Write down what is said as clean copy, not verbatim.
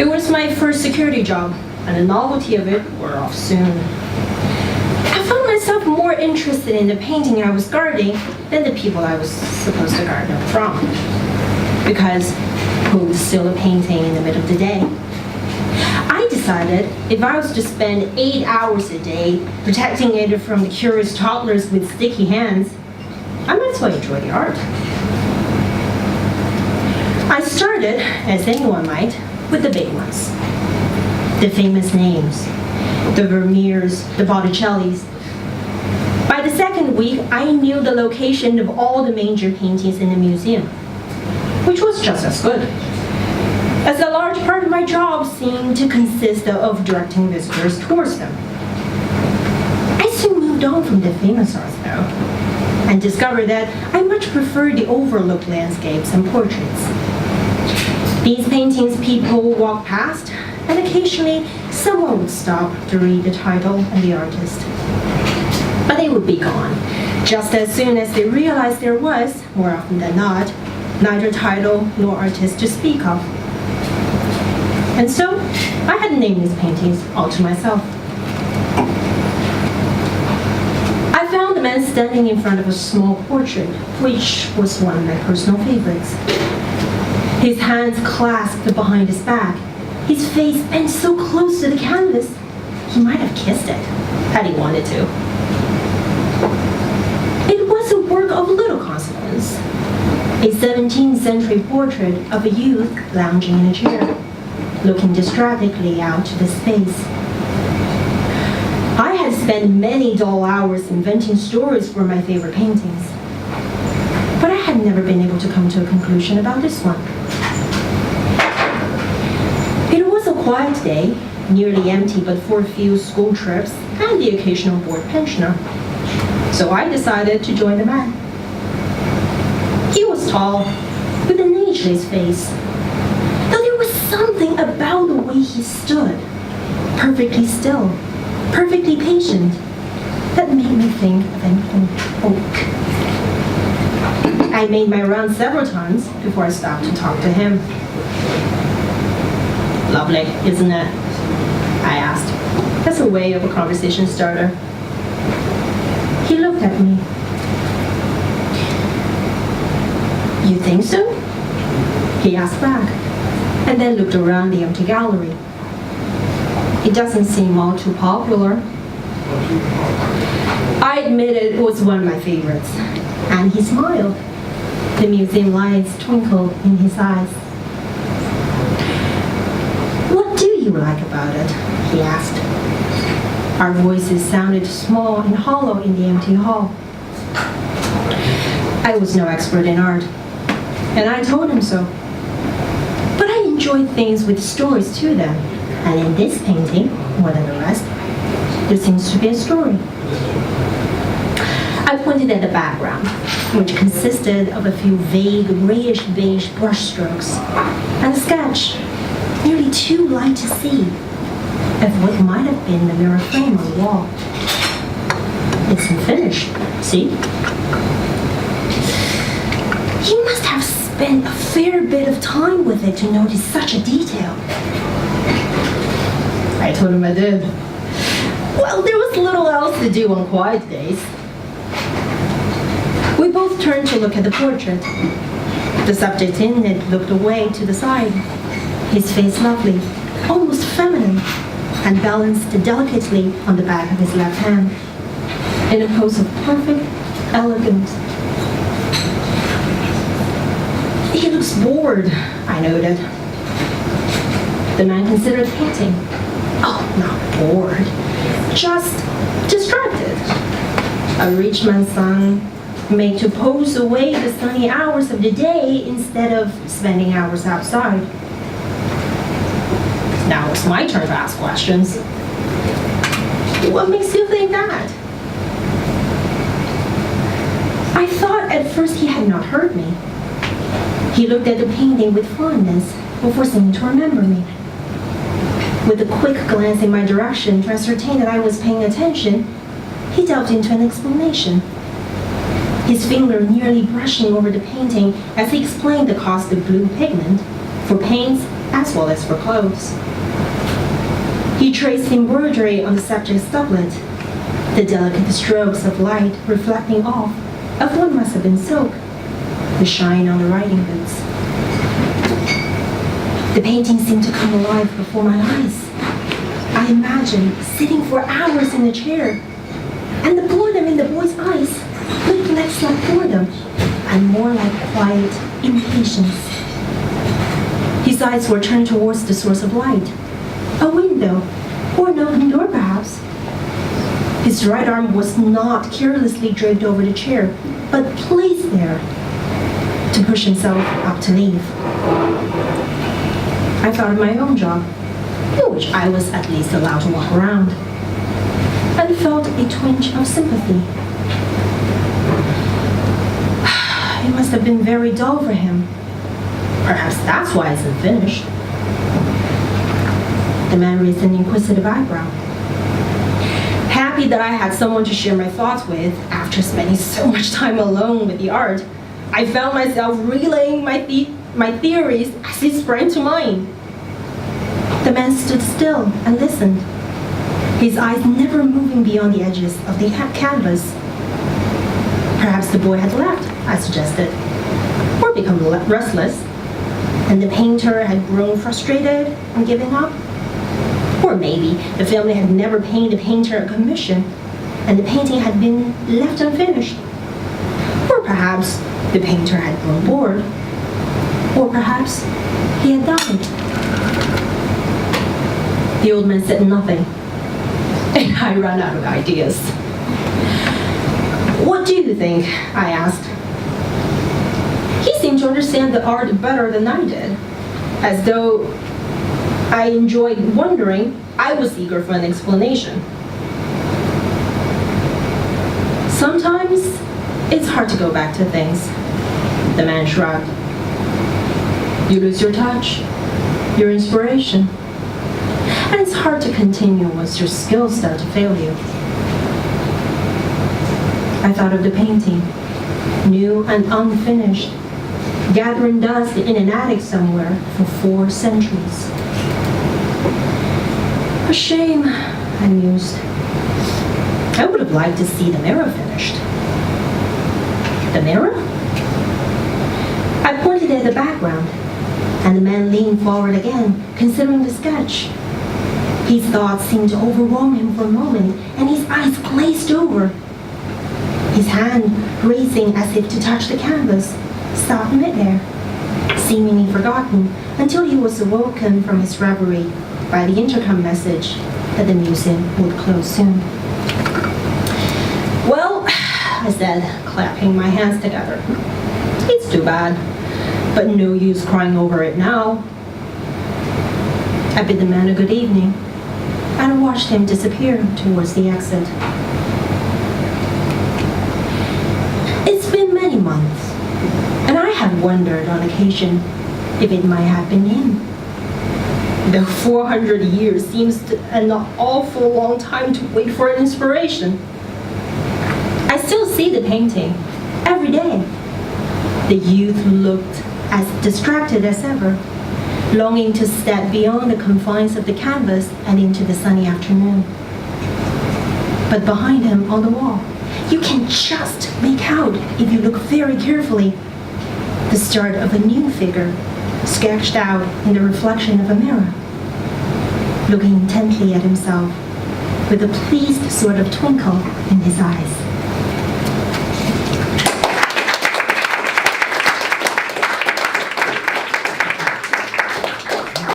It was my first security job, and the novelty of it wore off soon. I found myself more interested in the painting I was guarding than the people I was supposed to guard them from. Because who would steal a painting in the middle of the day? I decided if I was to spend 8 hours a day protecting it from the curious toddlers with sticky hands, I might as well enjoy the art. I started, as anyone might, with the big ones. The famous names, the Vermeers, the Botticellis. By the second week, I knew the location of all the major paintings in the museum, which was just as good, as a large part of my job seemed to consist of directing visitors towards them. I soon moved on from the famous arts, though, and discovered that I much preferred the overlooked landscapes and portraits. These paintings people would walk past, and occasionally someone would stop to read the title and the artist. But they would be gone, just as soon as they realized there was, more often than not, neither title nor artist to speak of. And so, I had named these paintings all to myself. I found the man standing in front of a small portrait, which was one of my personal favorites. His hands clasped behind his back, his face bent so close to the canvas, he might have kissed it, had he wanted to. It was a work of little consequence, a 17th century portrait of a youth lounging in a chair, looking distractedly out to the space. I had spent many dull hours inventing stories for my favorite paintings, but I had never been able to come to a conclusion about this one. It was a quiet day, nearly empty but for a few school trips and the occasional bored pensioner. So I decided to join the man. He was tall, with an ageless face, though there was something about the way he stood, perfectly still, perfectly patient, that made me think of an oak. I made my round several times before I stopped to talk to him. Lovely, isn't it? I asked, as a way of a conversation starter. He looked at me. You think so? He asked back, and then looked around the empty gallery. It doesn't seem all too popular. I admitted it was one of my favorites, and he smiled. The museum lights twinkled in his eyes. What do you like about it? He asked. Our voices sounded small and hollow in the empty hall. I was no expert in art, and I told him so. But I enjoyed things with stories to them, and in this painting, more than the rest, there seems to be a story. I pointed at the background, which consisted of a few vague grayish-beige brushstrokes, and a sketch, nearly too light to see, of what might have been the mirror frame on the wall. It's unfinished, see? He must have spent a fair bit of time with it to notice such a detail. I told him I did. Well, there was little else to do on quiet days. We both turned to look at the portrait. The subject in it looked away to the side, his face lovely, almost feminine, and balanced delicately on the back of his left hand, in a pose of perfect elegance. He looks bored, I noted. The man considered painting. Oh, not bored, just distracted. A rich man's son, made to pose away the sunny hours of the day instead of spending hours outside. Now it's my turn to ask questions. What makes you think that? I thought at first he had not heard me. He looked at the painting with fondness before seeming to remember me. With a quick glance in my direction to ascertain that I was paying attention, he delved into an explanation. His finger nearly brushing over the painting as he explained the cost of blue pigment for paints as well as for clothes. He traced embroidery on the subject's doublet, the delicate strokes of light reflecting off of what must have been silk, the shine on the riding boots. The painting seemed to come alive before my eyes. I imagined sitting for hours in a chair, and the boredom in the boy's eyes looked less like boredom and more like quiet impatience. His eyes were turned towards the source of light, a window, or an open door perhaps. His right arm was not carelessly draped over the chair, but placed there to push himself up to leave. I thought of my own job, in which I was at least allowed to walk around, and felt a twinge of sympathy. It must have been very dull for him. Perhaps that's why it's unfinished. The man raised an inquisitive eyebrow. Happy that I had someone to share my thoughts with after spending so much time alone with the art, I found myself relaying my theories as it sprang to mind. The man stood still and listened, his eyes never moving beyond the edges of the canvas. Perhaps the boy had left, I suggested, or become restless, and the painter had grown frustrated and given up. Or maybe the family had never paid the painter a commission, and the painting had been left unfinished. Or perhaps the painter had grown bored. Or perhaps he had died. The old man said nothing, and I ran out of ideas. What do you think? I asked. He seemed to understand the art better than I did, as though I enjoyed wondering. I was eager for an explanation. Sometimes it's hard to go back to things, the man shrugged. You lose your touch, your inspiration, and it's hard to continue once your skills start to fail you. I thought of the painting, new and unfinished, gathering dust in an attic somewhere for 4 centuries. A shame, I mused. I would have liked to see the mirror finished. The mirror? I pointed at the background, and the man leaned forward again, considering the sketch. His thoughts seemed to overwhelm him for a moment, and his eyes glazed over. His hand, raising as if to touch the canvas, stopped midair, seemingly forgotten until he was awoken from his reverie by the intercom message that the museum would close soon. Well, I said, clapping my hands together. It's too bad, but no use crying over it now. I bid the man a good evening and watched him disappear towards the exit. It's been many months, and I have wondered on occasion if it might have been him. Though 400 years seems an awful long time to wait for an inspiration. I still see the painting every day. The youth looked as distracted as ever, longing to step beyond the confines of the canvas and into the sunny afternoon. But behind him on the wall, you can just make out, if you look very carefully, the start of a new figure sketched out in the reflection of a mirror, looking intently at himself with a pleased sort of twinkle in his eyes.